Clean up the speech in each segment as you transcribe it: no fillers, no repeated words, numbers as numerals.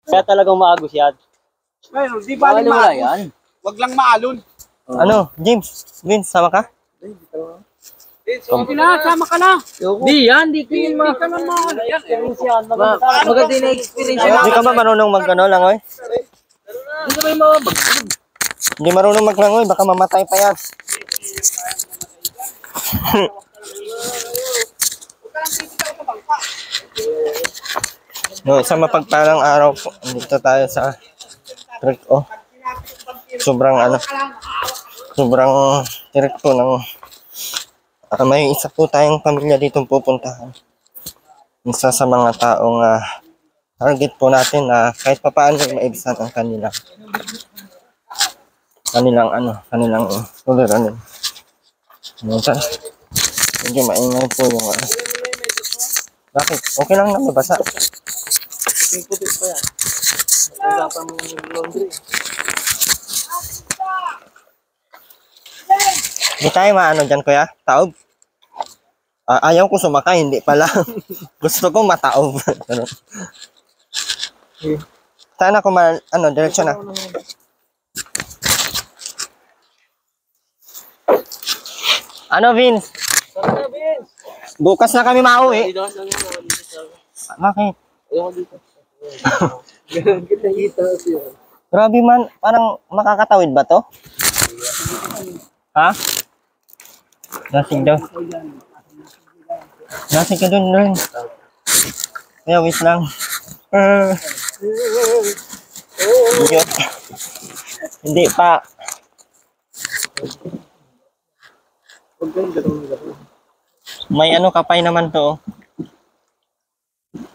Kaya talagang maagos yan. Ayun, di ba wala yan? Wag lang maalon. Ano, James? Vince, sama ka? Sige na, sama ka na. Di yan, di ko yun Hindi ka naman ano yan. maganda na experience yun. Hindi ka ba marunong mag-ano, langoy? Hindi ka ba yung mga Hindi marunong maglangoy, baka mamatay pa yan. No, sa mapagpalang araw po, dito tayo sa trek sobrang tirik po ng may isa po tayong pamilya dito pupuntahan. Isa sa mga taong target po natin na kahit papaano maibsan ang kanilang tuliranin. Minsan, medyo maingay po yung Bakit? Okay lang na mabasa. putik pa yan? Wala pa mong laundry. Hindi tayo maano dyan, kuya? Taob? Ayaw ko sumakay, hindi pala. Gusto ko mataob. Saan ako diretso na. Ano, Vince? Bukas na kami mauwi. Bakit? Grabe man, parang makakatawid ba to? Ha? Lasing daw. Lasing ka dun rin. Kaya wait lang. Hindi pa. May kapay naman to.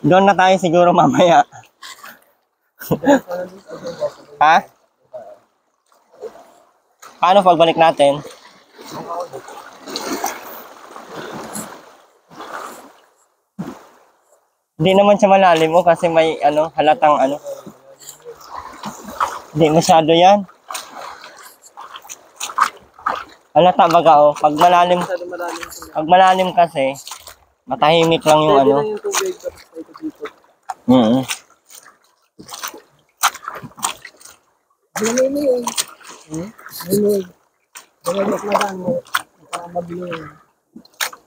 Doon na tayo siguro mamaya. Ha? Paano pagbalik natin? Hindi naman siya malalim kasi may halatang Hindi masyado yan. Halata baga pag malalim kasi matahimik lang yung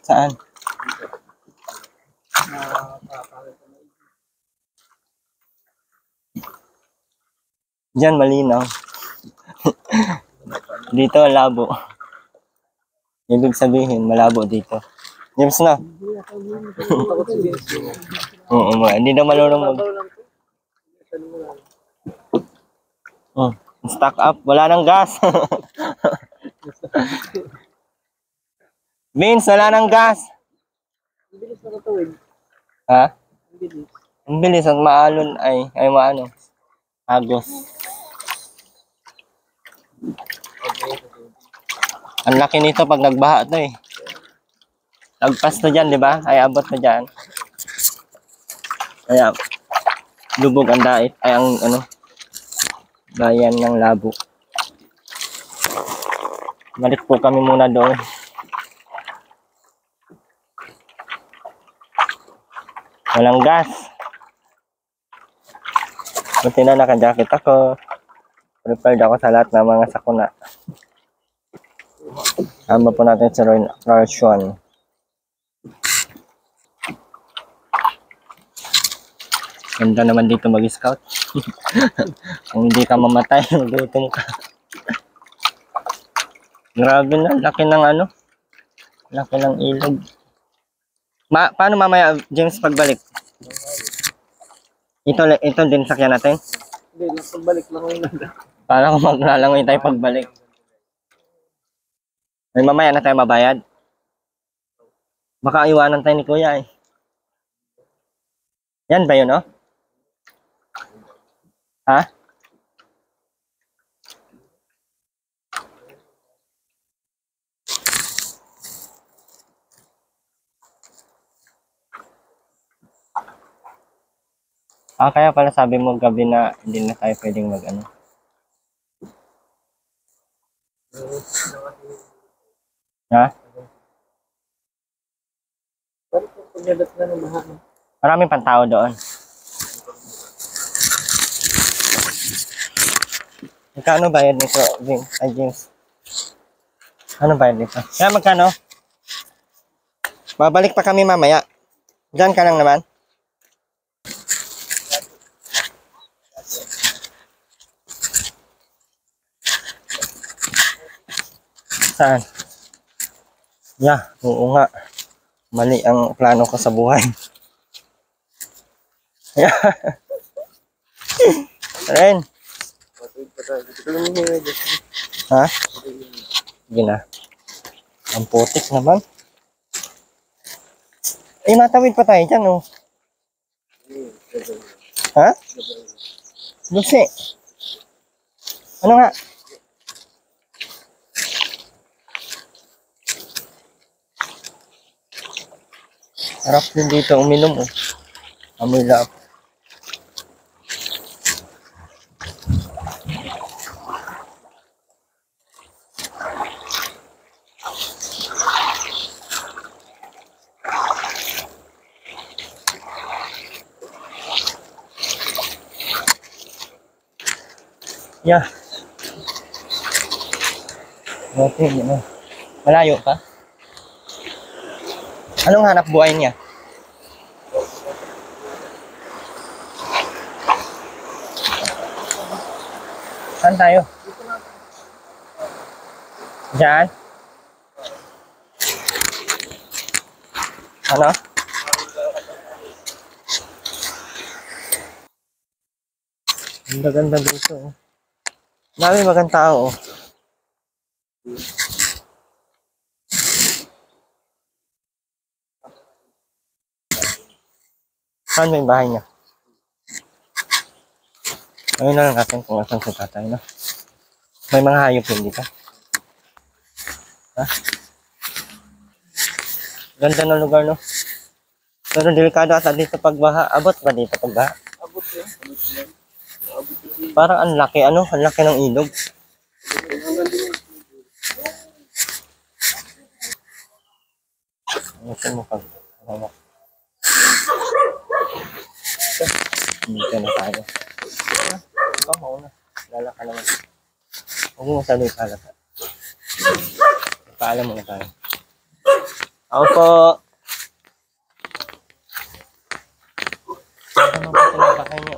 Saan? Diyan malinaw. Dito labo. Ibig sabihin malabo dito. James na. Oo, hindi na marunong stock up, wala nang gas. Vince, wala nang gas. Ha? Ang bilis at maalon ay maano. Agos. Ang laki nito pag nagbaha to Lagpas to dyan, di ba? Ay abot na dyan. Kaya lubog ang dait. Ay ang bayan ng Labo. Balik po kami muna doon. Walang gas. Buti na naka-jacket ako. Prepared ako sa lahat ng mga sakuna. Tama po natin sa Rarchuan. Ganda naman dito mag-scout. Kung hindi ka mamatay, magutom ka. Grabe na, laki ng laki ng ilog. Paano mamaya, James, pagbalik? Ito din sakyan natin? Hindi, pagbalik lang yun. Paano kung maglalangoy tayo pagbalik? May mamaya na tayo mabayad. Baka iwanan tayo ni Kuya Yan ba yun, Ha? Kaya pala sabi mo gabi na hindi na tayo pwedeng Ha? Maraming pantao doon. Magkano bayad nito, James? Ay, James. Ano bayad nito? Kaya magkano? Babalik pa kami mamaya. Diyan ka lang naman. Saan? Oo nga. Mali ang plano ko sa buhay. Ren. Ha? Sige na. Ang putik naman. Natawid pa tayo dyan, oh. Ha? Lucy. Ano nga? Harap din dito uminom, oh. Amoy lap. Okay, ano? Malayo pa? Anong hanap buhay niya? Saan tayo? Diyan? Ano? Ang ganda dito, oh. Dami magandang tao, oh. Saan ba yung bahay niya? Ayun na lang natin kung asan si tatay, no? May mga hayop yun dito. Ha? Ganda ng lugar, no? Pero delikado ata dito pagbaha. Abot ba dito pagbaha? Abot yun. Parang ang laki, ano? Ang laki ng ilog. Ito mo pag... Dito na tayo. Ikaw mauna. Lala ka naman. Huwag mo masyado ipalata. Paalam muna tayo. Ako po. Saan naman po tinabakay niyo?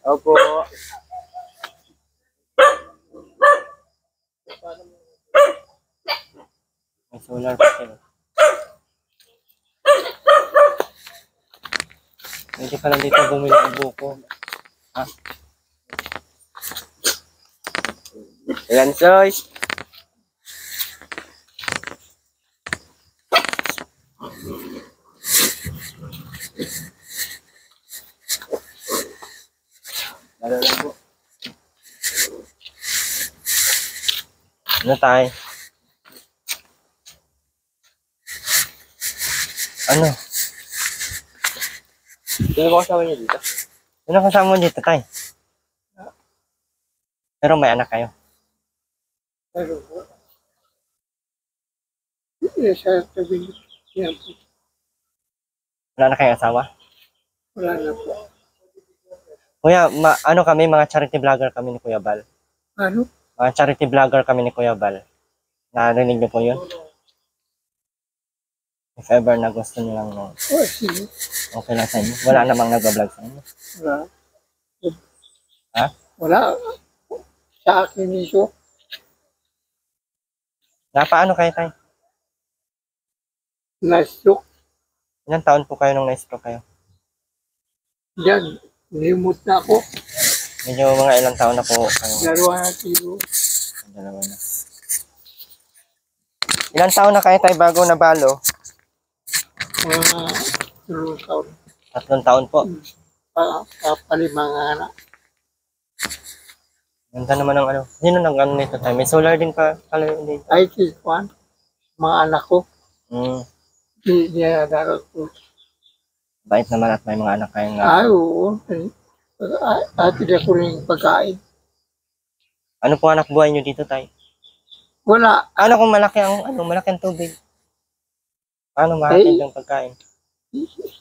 Opo. May solar pa sila. Hindi ka lang dito bumili ng buko. Ha? Ayan, Soy. Lalo lang po. Ano tayo? Ano? Sino ko kasama niyo dito? Ano kasama mo dito, tay? Pero may anak kayo. Ano po? Sa tabi niya po. Wala na kayong asawa? Wala na po. Kuya, ano kami, mga charity vlogger kami ni Kuya Bal. Ano? Mga charity vlogger kami ni Kuya Bal. Narinig niyo po yun? If ever na gusto niyo lang, no, O, sige. okay lang sa inyo. Wala namang nag-vlog sa inyo. Wala. Ha? Wala. Sa akin ito. Paano kayo, tay? Na-stroke. Ilang taon po kayo nung na-stroke kayo? Diyan. Limot na ako. Medyo mga ilang taon na po kayo. Dalawa na kilo. Dalawa na. Ilang taon na kayo, tay, bago nabalo? Mga 2 taon. 3 taon po. Kapalimang anak. Ganda naman ng ano. Sino nag-ano nito, tay? May solar din pa pala dito. Ay, Kwan. Mga anak ko. Di niya darat ko. Bait naman at may mga anak kayong Ay, oo. Ati na ko rin pagkain. Ano po anak buhay nyo dito, tay? Wala. Ano kung malaki ang tubig? Paano makakita ng pagkain?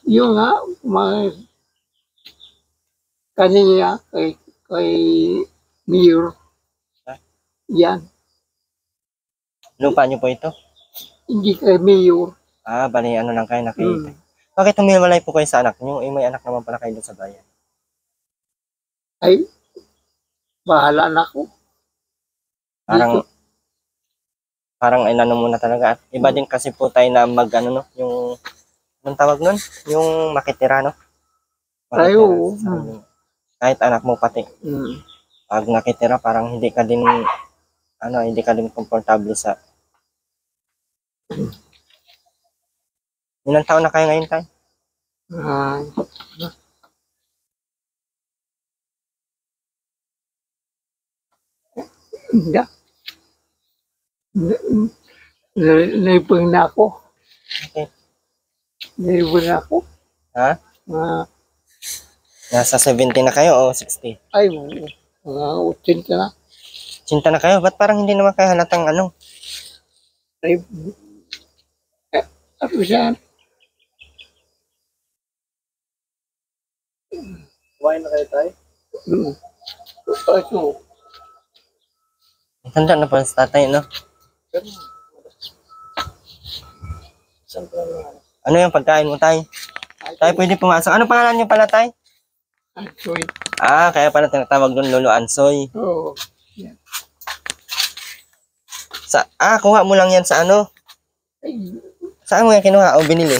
Yung nga, mga kanina kay Mayor. Ha? Yan. Lupa niyo po ito? Hindi kayo mayor. Ah, bali ano lang kayo nakita. Hmm. Bakit humiwalay po kayo sa anak niyo? Eh, may anak naman pala kayo doon sa bayan. Ay, bahala na ako. Parang, parang inano muna talaga. At iba din kasi po tayo na mag ano no, yung, anong tawag nun? Yung makitira no? Ay, oo. sa kahit anak mo pati. Hmm. Pag nakitira, parang hindi ka din, ano, hindi ka din komportable sa... Ilang taon na kayo ngayon, tay? Ah, hindi. Naipon na ako. Okay. Naipon na ako. Ha? Ah, Nasa 70 na kayo o 60? ay, mga 80 na. Sinta na kayo? Ba't parang hindi naman kayo halatang ano? Ay, ano siya? Kumain na kayo tayo? Ano? Tanda na pa sa tatay, no? Saan pa naman? Ano yung pagkain mo, tay? Tay, pwede pumasok. Ano pangalan niyo pala, tay? Actually, Ah, kaya pala tinatawag doon Lolo Ansoy. oo. Kuha mo lang yan sa ano? Ay, Saan mo yan kinuha o binili?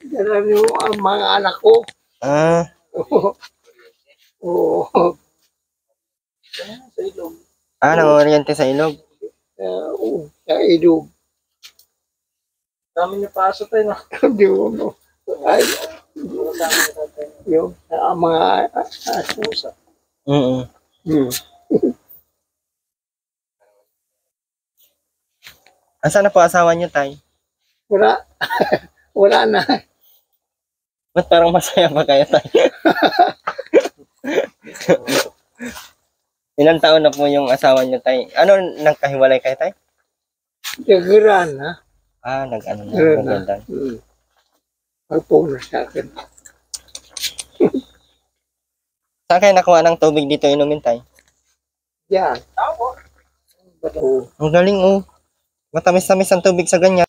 dala niyo ang mga anak ko. Ah, Oo. Oo. Sa ilong. nang-oriente sa ilog. Oo. Sa ilog. Dami niyo pa aso tayo na. Hindi mo, no. Ay, yung mga aso. Mm. Hmm. Asan na po asawa niyo, tay? Wala. Wala na. Ba't parang masaya pa kayo, tay? Ilang taon na po yung asawa niyo, tay? Ano, nagkahiwalay kayo, tay? Nagran, ha? Nag-ano na, Nagran na. maganda. Magpuna sa akin. Saan kayo nakuha ng tubig dito inumin, tay? Yan. Oo. Ang galing, oh. Matamis-tamis ang tubig sa ganyan.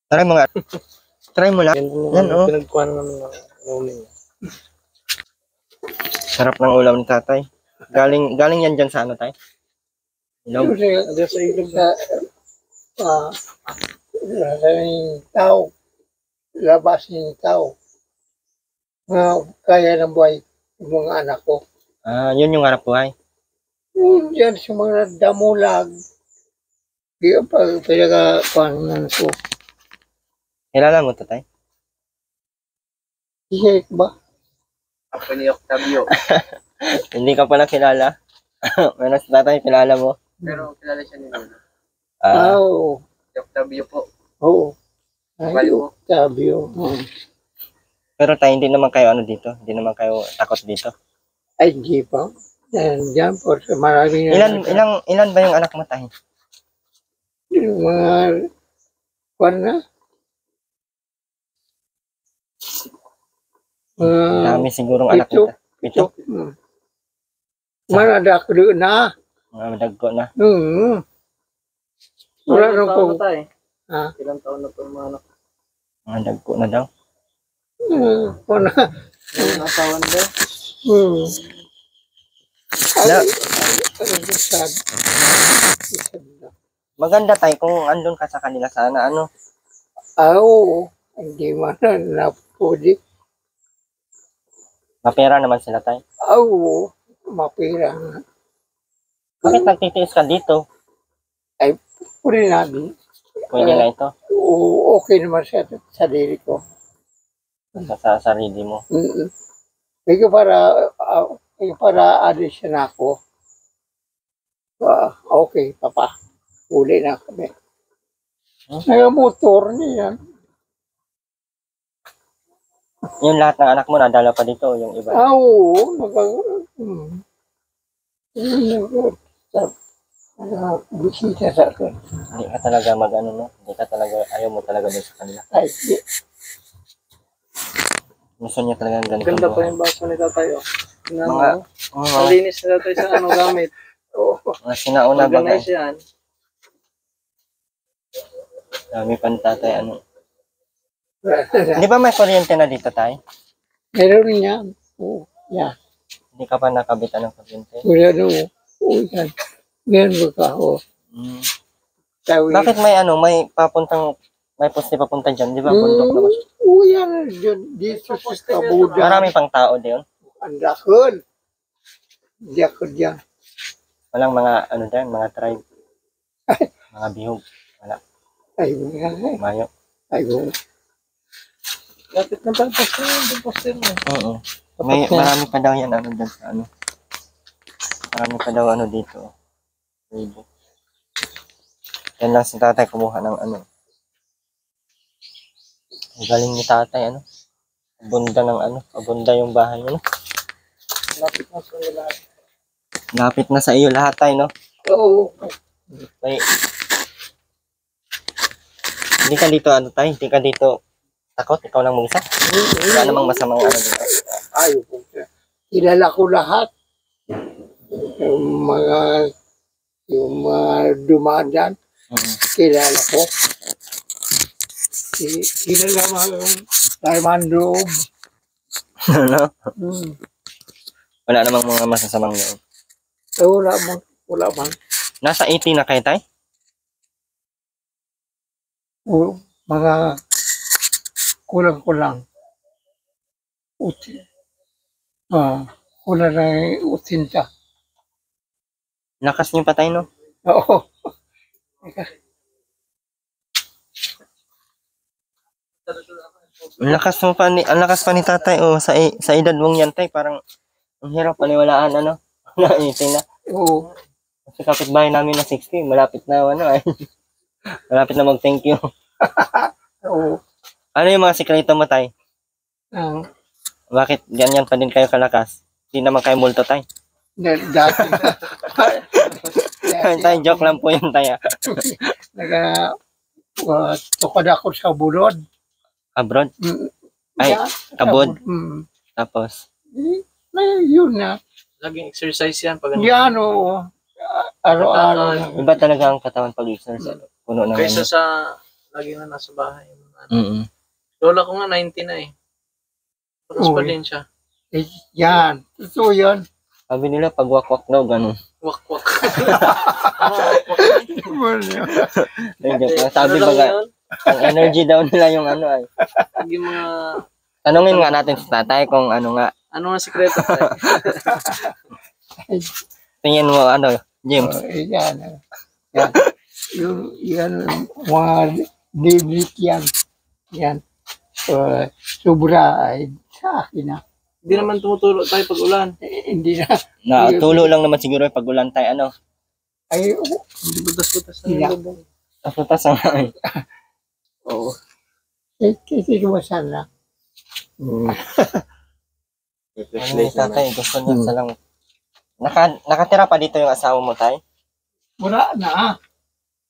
Try mo nga. Try mo lang. Yan, oh. Pinagkuhan naman ng uling. Sarap ng ulam ni tatay. Galing yan dyan sa ano, tay? Ilog. Diyan sa ilog na. Sa tao. Labas ng tao. Kaya ng buhay ng mga anak ko. Yun yung harap buhay. Diyan sa mga damulag. Di pa pinagakuhanan ko. Kilala mo to, tay? Isik ba? Ako ni Octavio. Hindi ka pala kilala. Meron si tatay, kilala mo. Pero kilala siya ni Lolo. Oo. Si Octavio po. Oo. Ay, Bali mo. Octavio. Pero tay, hindi naman kayo ano dito. Hindi naman kayo takot dito. Ay, hindi pa. Diyan po sa maraming Ilan ba yung anak mo, tay? yung mga kwan na. Dami sigurong anak Pito. nito. Pito. Maradak doon na. Mga madagko na. Wala Ilang nang taon po. na tayo? Ha? Ilang taon na po yung mga anak? Mga dagko na daw. Kwan na. Yung asawa nila? Na, Sad. maganda tay kung andun ka sa kanila sana. Ano? Oo. Hindi man na pwede. Mapera naman sila tay. Oo. Mapira na. Bakit nagtitiis ka dito? Pwede natin. Pwede na ito. Oo, okay naman sa sarili ko. Sa sarili mo. Ikaw para alis na ako. Okay, papa. Uli na kami. Motor niya. Yung lahat ng anak mo nadala pa dito, yung iba. Oo. Bisita sa akin. Hindi ka talaga mag-ano, no? Hindi ka talaga, ayaw mo talaga dun sa kanila. Ay, Gusto niya talaga ganito. Ganda pa yung baso ni tatay. Oh. Mga, Malinis na tayo sa ano gamit. Oo. mga sinauna bagay. Organize yan. Dami pa ni tatay, ano. Hindi ba may kuryente na dito, tay? Meron niya. Oo. Yan. Hindi ka pa nakabitan ng kuryente? Wala daw. Oo, yan. Meron ba ka? Oo. Mm. Tawid. Bakit may ano, may papuntang, may poste papunta dyan, di ba? Bundok naman. Oo, yan. Dito sa Kabuda. Marami pang tao din. Ang dakon. Hindi ako dyan. Walang mga, ano dyan, mga tribe. Mga bihog. Wala. Ay, wala. Mayo. Ay, wala. Lapit na ba? Poster mo. Oo. May, marami pa daw yan, ano dyan sa ano. Marami pa daw ano dito. Tribe. Yan lang si tatay kumuha ng ano. Ang galing ni tatay, ano. Abunda ng ano. Abunda yung bahay, ano. Lapit na sa lahat. Lapit na sa iyo lahat tayo, no? Oo. May... Hindi ka dito, ano tayo? Hindi ka dito takot? Ikaw lang mag-isa? Wala namang masamang ano dito. Ayaw po siya. Kilala ko lahat. Yung mga dumaan dyan, kilala ko. Kilala mo yung Armando. Ano? Hmm. Wala namang mga masasamang loob. Wala man. Wala man. Nasa 80 na kayo, tay? Mga kulang-kulang. Kulang na utinta. Lakas niyo pa tayo, no? Oo. Ang lakas pa ni tatay, oh, sa edad mong yan, tay, parang ang hirap paniwalaan, ano? Na 80 na. Oo. Kasi kapitbahay namin na 60, malapit na, ano, ay. Malapit na mag-thank you. Oo. Ano yung mga sikreto mo, tay? Ang Bakit ganyan pa din kayo kalakas? Hindi naman kayo multo, tay. dati. Tay, joke lang po yun, tay. Tukad ako sa bulod. Abroad? Mm. Ay, Yeah, abod. Mm. Tapos, Yun na. Laging exercise yan. Pag Yan o. Araw-araw. iba talaga ang katawan pag-exercise. Puno ng Kaysa ano. sa lagi na nasa bahay. Mm-mm. Lola ko nga 90 na eh. Tapos pa Uy. din siya. Yan. Ito yun. Sabi nila, pag wakwak daw, ganun. Wak-wak. Ay, joke lang. Sabi Ano lang baga, yun? ang energy daw nila yung ano ay. Yung mga... Tanungin nga natin sa tatay kung ano nga. Ano nga sikreto tayo? Tingin mo, ano, Jim. Yan. Yan. Yan. Mga diblit yan. Yan. Sobra ay sa akin na. Hindi naman tumutulo tayo pag ulan. Hindi na. Na, tulo lang naman siguro pag ulan tayo, ano. Ay, Hindi butas-butas na Yeah. yung lubong. Taputas ang ay. Oo. kasi kumasan na. Ano yung tatay, gusto niya sa lang. Nakatira pa dito yung asawa mo, tay? Wala na.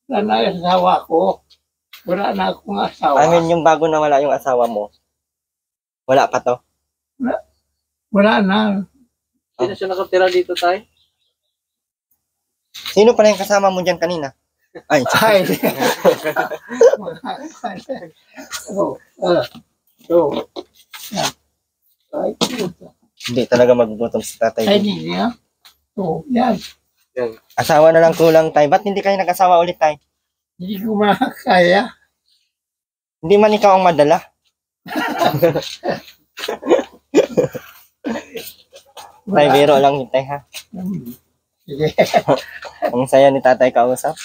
Wala na yung asawa ko. Wala na akong asawa. I mean, yung bago na wala yung asawa mo. Wala pa to. Wala na. Hindi na siya nakatira dito tayo. Sino pala yung kasama mo dyan kanina? Ay, Ay. Oh, yan. Ay, puta. hindi talaga magugutom si tatay. Ay, hindi niya. Oh, yan. Asawa na lang kulang, tay. Ba't hindi kayo nag-asawa ulit, tay? Hindi ko makakaya. Hindi man ikaw ang madala. Tay, biro lang yun, tay, ha? Sige. Ang saya ni tatay kausap.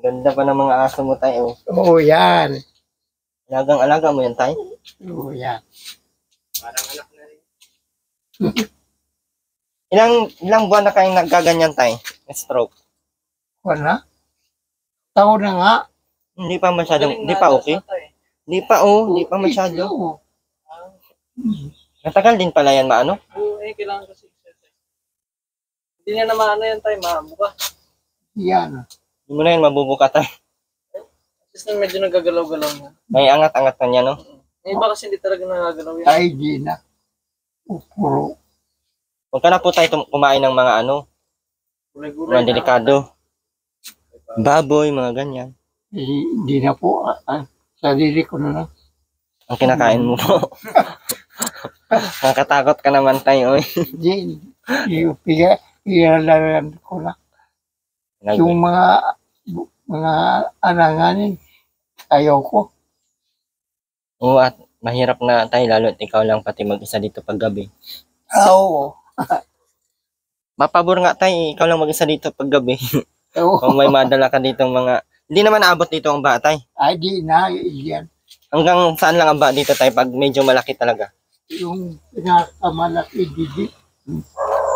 Ganda pa ng mga aso mo, tay. Oh. Oh, yan. Alagang-alaga mo yan, tay. Oh, yan. Parang anak na rin. Ilang buwan na kayong nagkaganyan, tay? Stroke. Wala. Tao na nga. Hindi pa masyadong, Galing hindi na pa atas okay. na tayo. Hindi pa, oh. Hindi pa masyado. Oo. Matagal din pala yan, maano? Oo, kailangan kasi exercise. Hindi niya na maano yan tayo, mabuka. Yan. Hindi mo na yan mabubuka, tay. Just na medyo nagagalaw-galaw na. May angat-angat na niya, no? Yung iba kasi hindi talaga nagagalaw yan. Ay, di na. puro. Huwag ka na po tayo kumain ng mga ano, mga delikado. Baboy, mga ganyan. Hindi na po. Sarili ko na lang. Ang kinakain mo po. Nakakatakot ka naman tayo. Hindi. Ialalan ko na. Yung mga alanganin, ayaw ko. Oo, at mahirap na tayo, lalo at ikaw lang pati mag-isa dito paggabi. Oo. Mapabor nga tayo, ikaw lang mag-isa dito paggabi. Oo. Kung may madala ka dito mga... Hindi naman naabot dito ang ba, tay. Ay, di na. Yan. Hanggang saan lang ang ba dito, tay, pag medyo malaki talaga? Yung pinakamalaki,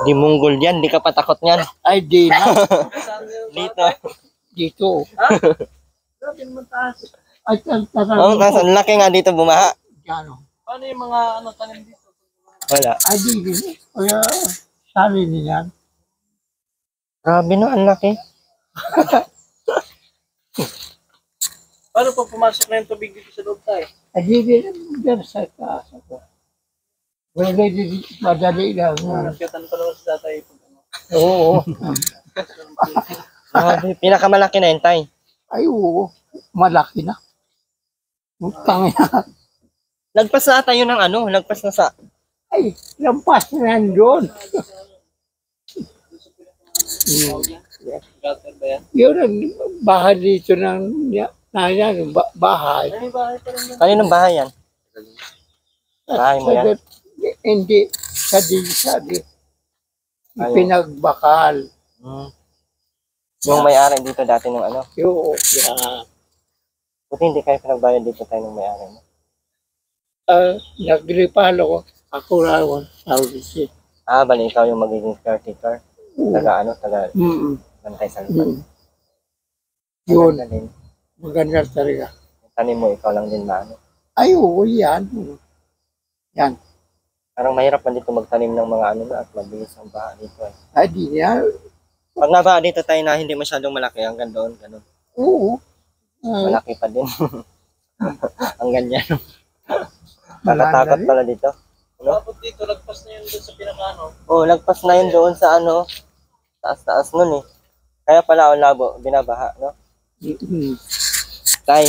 Di munggol yan, di ka patakot yan. ay, di na. Dito. Dito. Grabe naman taas. Ay, Oh, nasa laki nga dito bumaha. Diyan. Paano yung mga tanim dito? Wala. Ay, di. Kaya, sabi niyan. Grabe no, ang laki. Paano pa pumasok na yung tubig dito sa loob tayo? Ay, di din sa taas ako. Wala di madali lang. Nagkatan pa naman sa tatay. Oo. Grabe, pinakamalaki na yun, tay. Ay, oo. Malaki na. Utang na. Lagpas na tayo ng ano, lagpas na sa... Ay, lampas na nandun. Gutter ba yan? Yun ang bahay dito ng bahay. Ay, bahay pa rin yan. Kaninong bahay yan? Bahay mo yan? Hindi, sabi, Ayun. pinagbakal. Hmm. Yung may-ari dito dati nung ano. Yung, yeah. Buti hindi kayo pinagbayad dito tayo nung may-ari mo. Nagripalo ko, ako raw, sabi. Ah, bali ikaw yung magiging caretaker. Taga ano, taga bantay sa lupa. Yun, Maganda din. maganda talaga. Tanim mo, ikaw lang din maano. Ay, oo, yan. Yan. Parang mahirap man dito magtanim ng mga ano na at mabilis ang baha dito eh. Ay, di niya. Pag nabaha dito tayo na hindi masyadong malaki, hanggang doon, ganun. Oo. Malaki pa din. Ang ganyan. Nakatakot pala dito. Tapos dito, lagpas na yun doon sa pinakaano. Oh, lagpas na yun doon sa ano, taas-taas nun eh. Kaya pala ang labo, binabaha, no? Tay,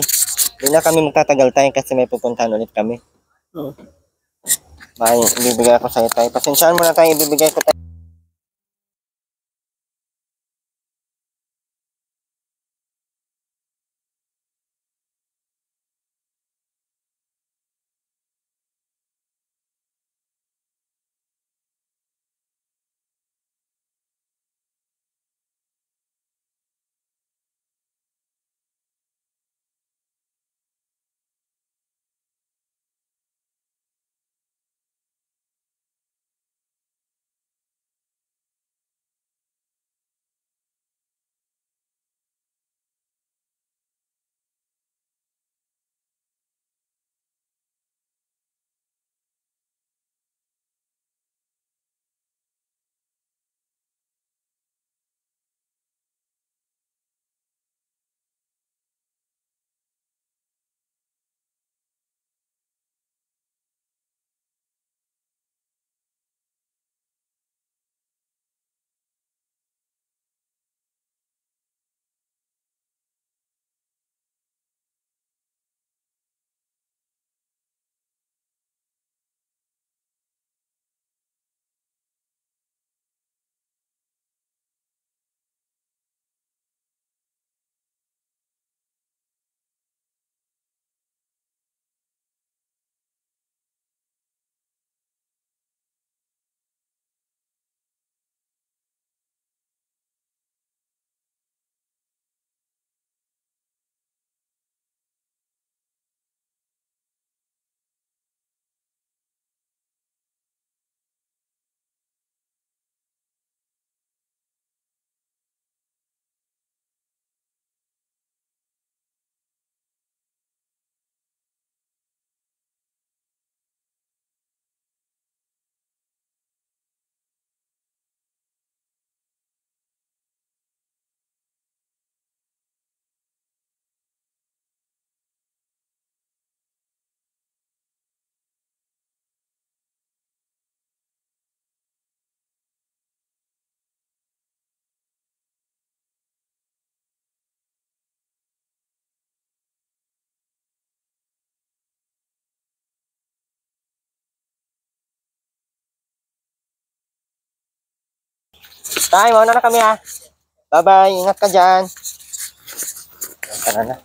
hindi na kami magtatagal tayo kasi may pupuntahan ulit kami. Oh. May ibibigay ako sa'yo tayo. Pasensyaan mo na tayo, ibibigay ko tayo. Tay, mauna na kami ha. Bye-bye. Ingat ka dyan. Tara na.